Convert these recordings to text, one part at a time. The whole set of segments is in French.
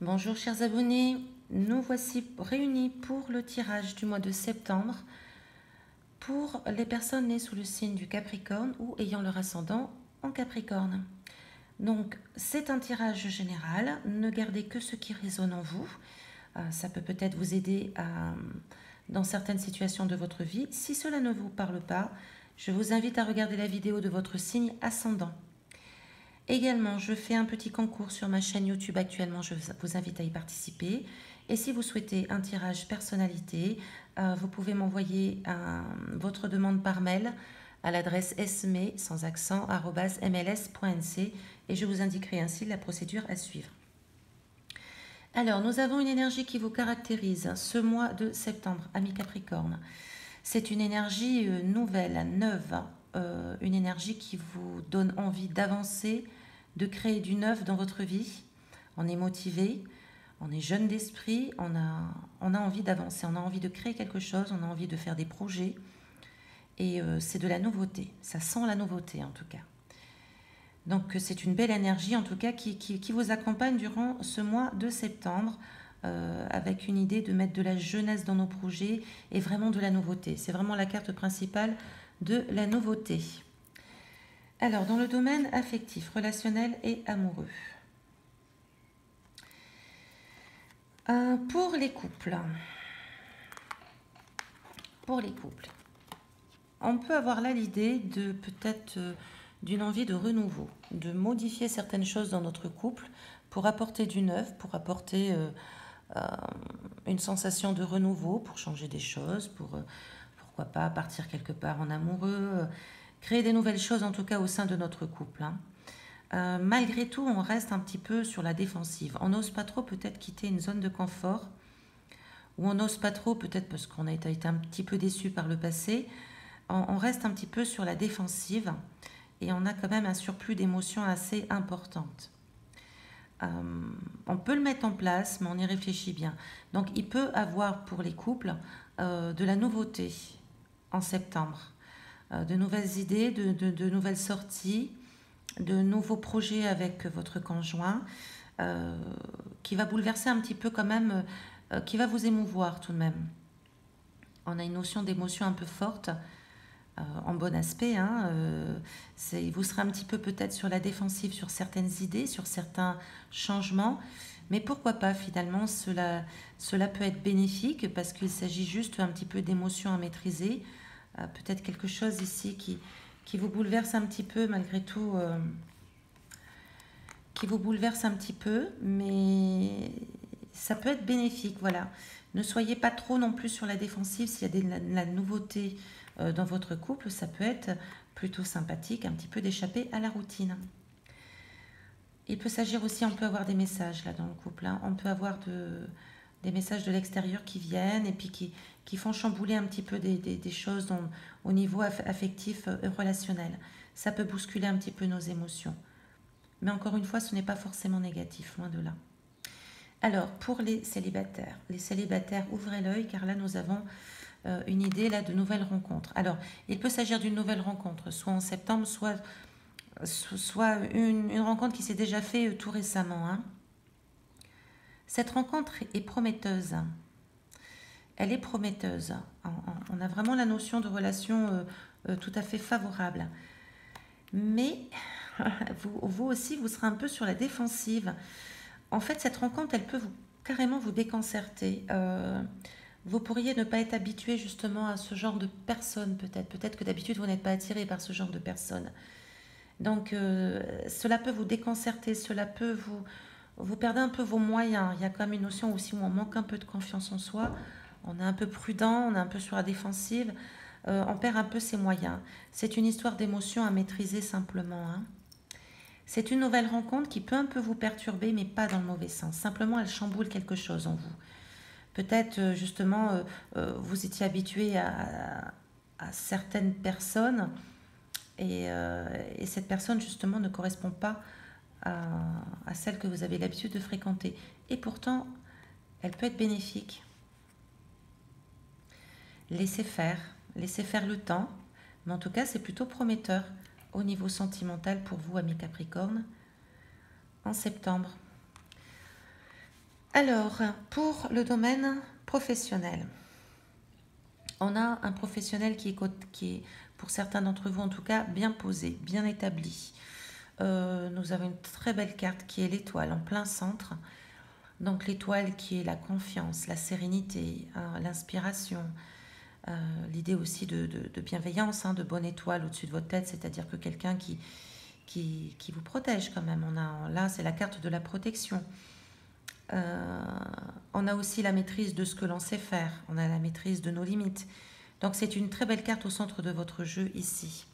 Bonjour chers abonnés, nous voici réunis pour le tirage du mois de septembre pour les personnes nées sous le signe du Capricorne ou ayant leur ascendant en Capricorne. Donc c'est un tirage général, ne gardez que ce qui résonne en vous. Ça peut peut-être vous aider dans certaines situations de votre vie. Si cela ne vous parle pas, je vous invite à regarder la vidéo de votre signe ascendant. Également, je fais un petit concours sur ma chaîne YouTube actuellement, je vous invite à y participer. Et si vous souhaitez un tirage personnalité, vous pouvez m'envoyer votre demande par mail à l'adresse sme sans accent @mls.nc et je vous indiquerai ainsi la procédure à suivre. Alors, nous avons une énergie qui vous caractérise ce mois de septembre, amis Capricorne. C'est une énergie nouvelle, neuve, une énergie qui vous donne envie d'avancer, de créer du neuf dans votre vie. On est motivé, on est jeune d'esprit, on a envie d'avancer, on a envie de créer quelque chose, on a envie de faire des projets. Et c'est de la nouveauté, ça sent la nouveauté en tout cas. Donc c'est une belle énergie en tout cas qui vous accompagne durant ce mois de septembre. Avec une idée de mettre de la jeunesse dans nos projets et vraiment de la nouveauté. C'est vraiment la carte principale de la nouveauté. Alors, dans le domaine affectif, relationnel et amoureux. Pour les couples, on peut avoir là l'idée de peut-être d'une envie de renouveau, de modifier certaines choses dans notre couple pour apporter du neuf, pour apporter une sensation de renouveau, pour changer des choses, pourquoi pas partir quelque part en amoureux, créer des nouvelles choses en tout cas au sein de notre couple. Malgré tout, on reste un petit peu sur la défensive. On n'ose pas trop peut-être quitter une zone de confort, ou on n'ose pas trop peut-être parce qu'on a été un petit peu déçu par le passé. On reste un petit peu sur la défensive et on a quand même un surplus d'émotions assez importante. On peut le mettre en place, mais on y réfléchit bien. Donc, il peut avoir pour les couples de la nouveauté en septembre, de nouvelles idées, de nouvelles sorties, de nouveaux projets avec votre conjoint, qui va bouleverser un petit peu quand même, qui va vous émouvoir tout de même. On a une notion d'émotion un peu forte, en bon aspect, hein, vous serez un petit peu peut-être sur la défensive sur certaines idées, sur certains changements, mais pourquoi pas finalement cela peut être bénéfique parce qu'il s'agit juste un petit peu d'émotions à maîtriser, peut-être quelque chose ici qui vous bouleverse un petit peu malgré tout, qui vous bouleverse un petit peu, mais ça peut être bénéfique, voilà. Ne soyez pas trop non plus sur la défensive s'il y a de la nouveauté dans votre couple, ça peut être plutôt sympathique, un petit peu d'échapper à la routine. Il peut s'agir aussi, on peut avoir des messages là dans le couple, hein. On peut avoir des messages de l'extérieur qui viennent et puis qui font chambouler un petit peu des choses au niveau affectif et relationnel. Ça peut bousculer un petit peu nos émotions. Mais encore une fois, ce n'est pas forcément négatif, loin de là. Alors, pour les célibataires, ouvrez l'œil car là nous avons une idée là de nouvelles rencontres. Alors, il peut s'agir d'une nouvelle rencontre, soit en septembre, soit une rencontre qui s'est déjà faite tout récemment. Hein. Cette rencontre est prometteuse. Elle est prometteuse. On a vraiment la notion de relation tout à fait favorable. Mais vous aussi, vous serez un peu sur la défensive. En fait, cette rencontre, elle peut carrément vous déconcerter. Vous pourriez ne pas être habitué justement à ce genre de personnes, peut-être. Peut-être que d'habitude, vous n'êtes pas attiré par ce genre de personnes. Donc, cela peut vous déconcerter, cela peut vous perdez un peu vos moyens. Il y a quand même une notion aussi où on manque un peu de confiance en soi. On est un peu prudent, on est un peu sur la défensive. On perd un peu ses moyens. C'est une histoire d'émotion à maîtriser simplement. Hein. C'est une nouvelle rencontre qui peut un peu vous perturber, mais pas dans le mauvais sens. Simplement, elle chamboule quelque chose en vous. Peut-être justement, vous étiez habitué à certaines personnes et cette personne justement ne correspond pas à celle que vous avez l'habitude de fréquenter. Et pourtant, elle peut être bénéfique. Laissez faire le temps, mais en tout cas, c'est plutôt prometteur au niveau sentimental pour vous, amis Capricorne, en septembre. Alors, pour le domaine professionnel, on a un professionnel qui est, pour certains d'entre vous en tout cas, bien posé, bien établi. Nous avons une très belle carte qui est l'étoile en plein centre. Donc l'étoile qui est la confiance, la sérénité, l'inspiration, l'idée aussi de bienveillance, de bonne étoile au-dessus de votre tête, c'est-à-dire que quelqu'un qui vous protège quand même. Là, c'est la carte de la protection. On a aussi la maîtrise de ce que l'on sait faire, on a la maîtrise de nos limites. Donc c'est une très belle carte au centre de votre jeu ici.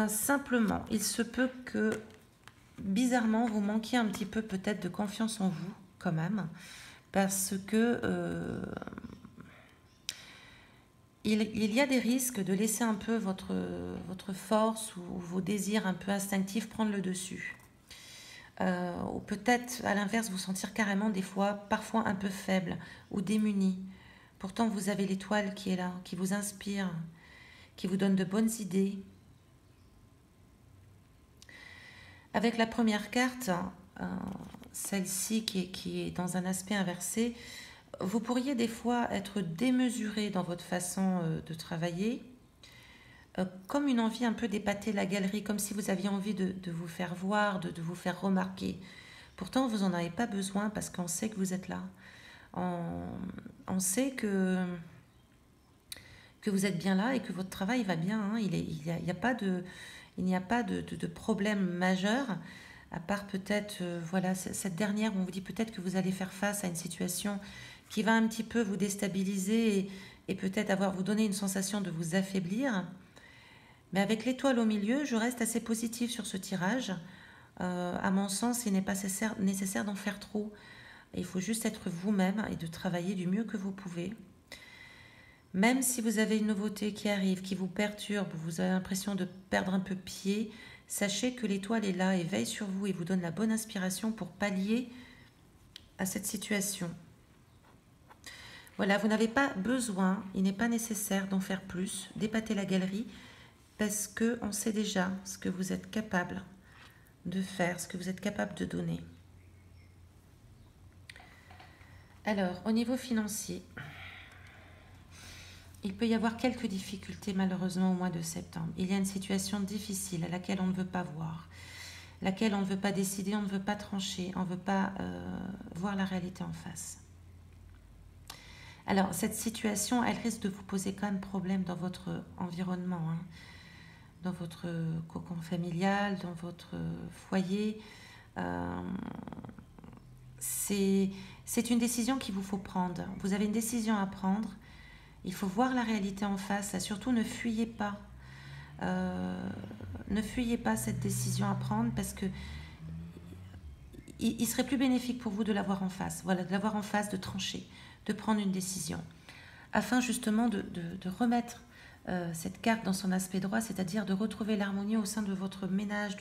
Simplement, il se peut que bizarrement vous manquiez un petit peu peut-être de confiance en vous quand même, parce que il y a des risques de laisser un peu votre force ou vos désirs un peu instinctifs prendre le dessus. Ou peut-être à l'inverse vous sentir carrément des fois, parfois un peu faible ou démuni. Pourtant vous avez l'étoile qui est là, qui vous inspire, qui vous donne de bonnes idées. Avec la première carte, celle-ci qui est dans un aspect inversé, vous pourriez des fois être démesuré dans votre façon de travailler, comme une envie un peu d'épater la galerie, comme si vous aviez envie de vous faire voir, de vous faire remarquer. Pourtant, vous n'en avez pas besoin parce qu'on sait que vous êtes là. On sait que vous êtes bien là et que votre travail va bien. Il n'y a pas de problème majeur, à part peut-être voilà, cette dernière où on vous dit peut-être que vous allez faire face à une situation qui va un petit peu vous déstabiliser et peut-être vous donner une sensation de vous affaiblir. Mais avec l'étoile au milieu, je reste assez positive sur ce tirage. À mon sens, il n'est pas nécessaire d'en faire trop. Il faut juste être vous-même et de travailler du mieux que vous pouvez. Même si vous avez une nouveauté qui arrive, qui vous perturbe, vous avez l'impression de perdre un peu pied, sachez que l'étoile est là et veille sur vous et vous donne la bonne inspiration pour pallier à cette situation. Voilà, vous n'avez pas besoin, il n'est pas nécessaire d'en faire plus, d'épater la galerie, parce qu'on sait déjà ce que vous êtes capable de faire, ce que vous êtes capable de donner. Alors, au niveau financier, il peut y avoir quelques difficultés malheureusement au mois de septembre. Il y a une situation difficile à laquelle on ne veut pas voir, laquelle on ne veut pas décider, on ne veut pas trancher, on ne veut pas voir la réalité en face. Alors, cette situation, elle risque de vous poser quand même problème dans votre environnement, dans votre cocon familial, dans votre foyer. C'est une décision qu'il vous faut prendre. Vous avez une décision à prendre. Il faut voir la réalité en face. Surtout, ne fuyez pas. Ne fuyez pas cette décision à prendre parce que il serait plus bénéfique pour vous de l'avoir en face. Voilà, de l'avoir en face, de trancher, de prendre une décision, afin justement de remettre cette carte dans son aspect droit, c'est-à-dire de retrouver l'harmonie au sein de votre ménage,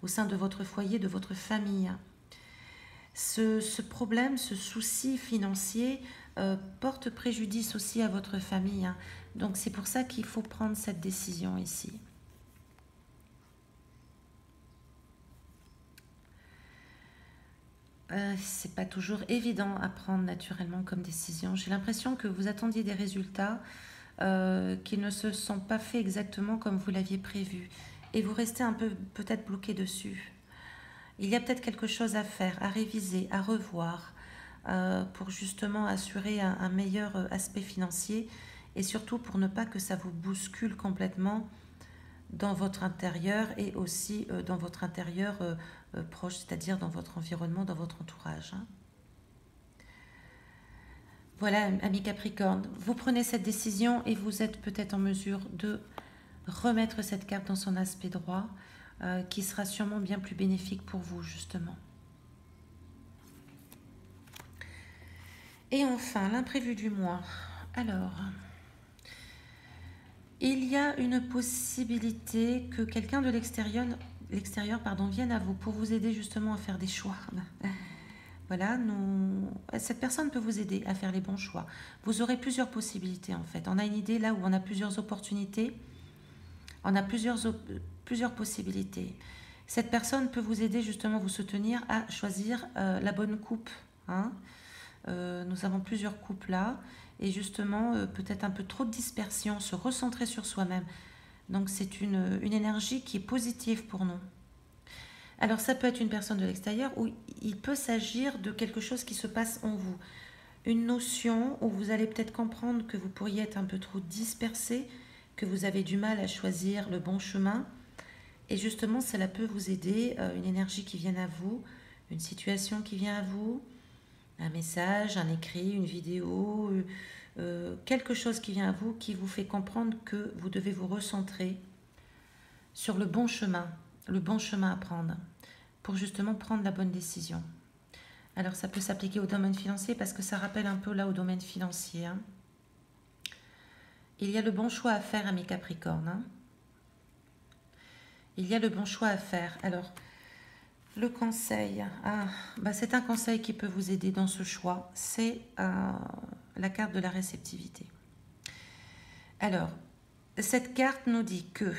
au sein de votre foyer, de votre famille. Ce problème, ce souci financier porte préjudice aussi à votre famille. Donc c'est pour ça qu'il faut prendre cette décision ici. C'est pas toujours évident à prendre naturellement comme décision. J'ai l'impression que vous attendiez des résultats qui ne se sont pas faits exactement comme vous l'aviez prévu. Et vous restez un peu peut-être bloqué dessus. Il y a peut-être quelque chose à faire, à réviser, à revoir pour justement assurer un meilleur aspect financier et surtout pour ne pas que ça vous bouscule complètement dans votre intérieur et aussi dans votre intérieur proche, c'est-à-dire dans votre environnement, dans votre entourage. Voilà, ami Capricorne, vous prenez cette décision et vous êtes peut-être en mesure de remettre cette carte dans son aspect droit qui sera sûrement bien plus bénéfique pour vous, justement. Et enfin, l'imprévu du mois. Alors, il y a une possibilité que quelqu'un de l'extérieur vienne à vous pour vous aider justement à faire des choix. Voilà, cette personne peut vous aider à faire les bons choix. Vous aurez plusieurs possibilités en fait. On a une idée là où on a plusieurs opportunités. On a plusieurs possibilités. Cette personne peut vous aider justement, vous soutenir à choisir la bonne coupe hein. Nous avons plusieurs couples là, et justement, peut-être un peu trop de dispersion, se recentrer sur soi-même. Donc c'est une énergie qui est positive pour nous. Alors ça peut être une personne de l'extérieur ou il peut s'agir de quelque chose qui se passe en vous. Une notion où vous allez peut-être comprendre que vous pourriez être un peu trop dispersé, que vous avez du mal à choisir le bon chemin. Et justement, cela peut vous aider, une énergie qui vient à vous, une situation qui vient à vous, un message, un écrit, une vidéo, quelque chose qui vient à vous qui vous fait comprendre que vous devez vous recentrer sur le bon chemin à prendre pour justement prendre la bonne décision. Alors ça peut s'appliquer au domaine financier parce que ça rappelle un peu là au domaine financier, hein. Il y a le bon choix à faire, amis Capricorne, hein. Il y a le bon choix à faire. Alors, le conseil, c'est un conseil qui peut vous aider dans ce choix, c'est la carte de la réceptivité. Alors, cette carte nous dit que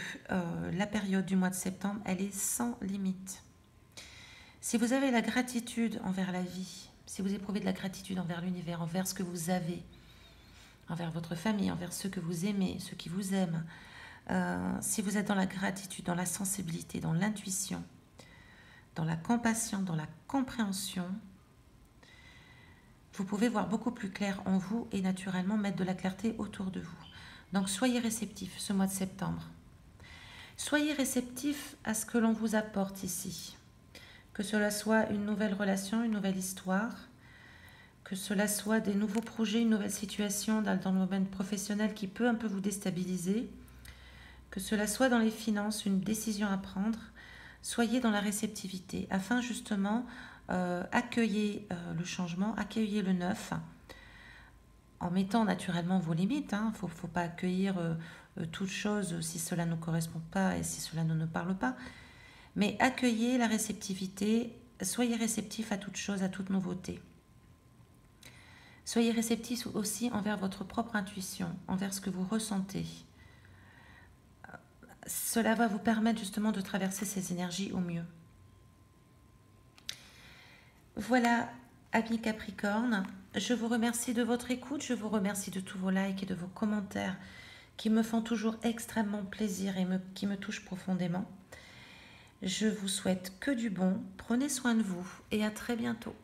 la période du mois de septembre, elle est sans limite. Si vous avez la gratitude envers la vie, si vous éprouvez de la gratitude envers l'univers, envers ce que vous avez, envers votre famille, envers ceux que vous aimez, ceux qui vous aiment, si vous êtes dans la gratitude, dans la sensibilité, dans l'intuition, dans la compassion, dans la compréhension, vous pouvez voir beaucoup plus clair en vous et naturellement mettre de la clarté autour de vous. Donc soyez réceptifs ce mois de septembre. Soyez réceptifs à ce que l'on vous apporte ici. Que cela soit une nouvelle relation, une nouvelle histoire, que cela soit des nouveaux projets, une nouvelle situation dans le domaine professionnel qui peut un peu vous déstabiliser, que cela soit dans les finances, une décision à prendre, soyez dans la réceptivité afin justement accueillir le changement, accueillir le neuf, en mettant naturellement vos limites. Il ne faut pas accueillir toute chose si cela ne correspond pas et si cela ne nous parle pas. Mais accueillez la réceptivité, soyez réceptifs à toute chose, à toute nouveauté. Soyez réceptifs aussi envers votre propre intuition, envers ce que vous ressentez. Cela va vous permettre justement de traverser ces énergies au mieux. Voilà, amis Capricorne, je vous remercie de votre écoute, je vous remercie de tous vos likes et de vos commentaires qui me font toujours extrêmement plaisir et qui me touchent profondément. Je vous souhaite que du bon, prenez soin de vous et à très bientôt.